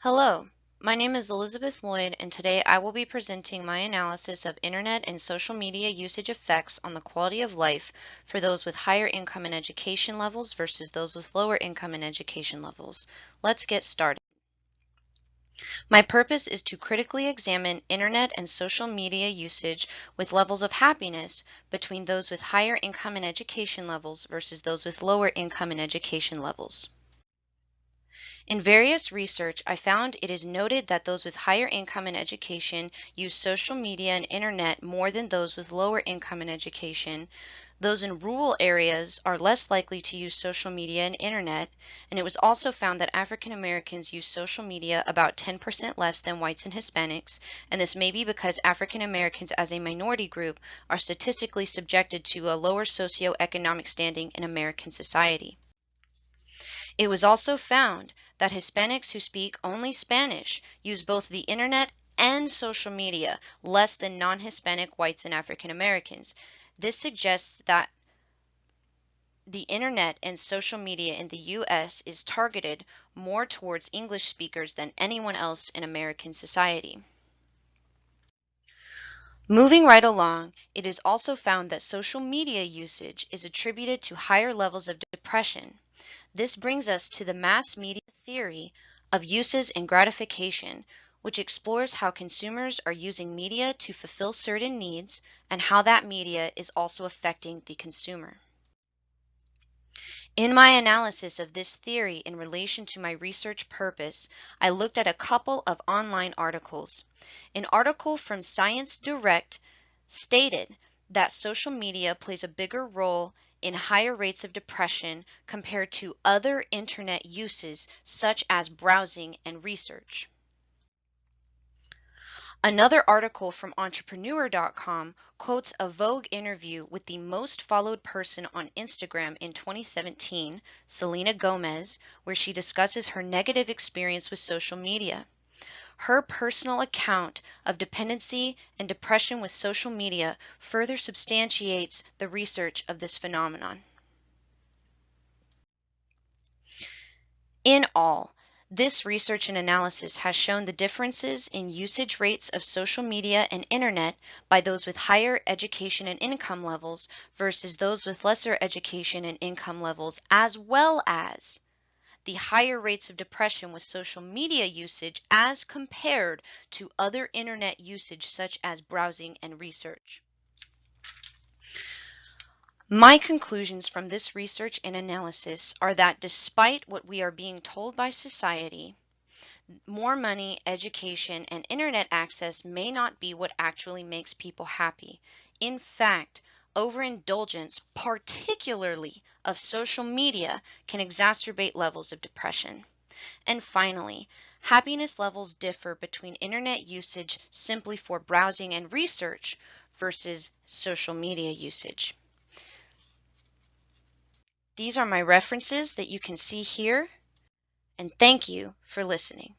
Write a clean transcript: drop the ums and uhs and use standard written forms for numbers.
Hello, my name is Elizabeth Lloyd, and today I will be presenting my analysis of internet and social media usage effects on the quality of life for those with higher income and education levels versus those with lower income and education levels. Let's get started. My purpose is to critically examine internet and social media usage with levels of happiness between those with higher income and education levels versus those with lower income and education levels. In various research, I found it is noted that those with higher income and education use social media and internet more than those with lower income and education. Those in rural areas are less likely to use social media and internet, and it was also found that African Americans use social media about 10% less than whites and Hispanics, and this may be because African Americans as a minority group are statistically subjected to a lower socioeconomic standing in American society. It was also found that Hispanics who speak only Spanish use both the internet and social media less than non-Hispanic whites and African Americans. This suggests that the internet and social media in the US is targeted more towards English speakers than anyone else in American society. Moving right along, it is also found that social media usage is attributed to higher levels of depression. This brings us to the mass media theory of uses and gratification, which explores how consumers are using media to fulfill certain needs and how that media is also affecting the consumer. In my analysis of this theory in relation to my research purpose, I looked at a couple of online articles. An article from Science Direct stated that social media plays a bigger role in higher rates of depression compared to other internet uses such as browsing and research. Another article from Entrepreneur.com quotes a Vogue interview with the most followed person on Instagram in 2017, Selena Gomez, where she discusses her negative experience with social media. Her personal account of dependency and depression with social media further substantiates the research of this phenomenon. In all, this research and analysis has shown the differences in usage rates of social media and internet by those with higher education and income levels versus those with lesser education and income levels, as well as the higher rates of depression with social media usage as compared to other internet usage such as browsing and research. My conclusions from this research and analysis are that despite what we are being told by society, more money, education, and internet access may not be what actually makes people happy. In fact, overindulgence, particularly of social media, can exacerbate levels of depression. And finally, happiness levels differ between internet usage simply for browsing and research versus social media usage. These are my references that you can see here, and thank you for listening.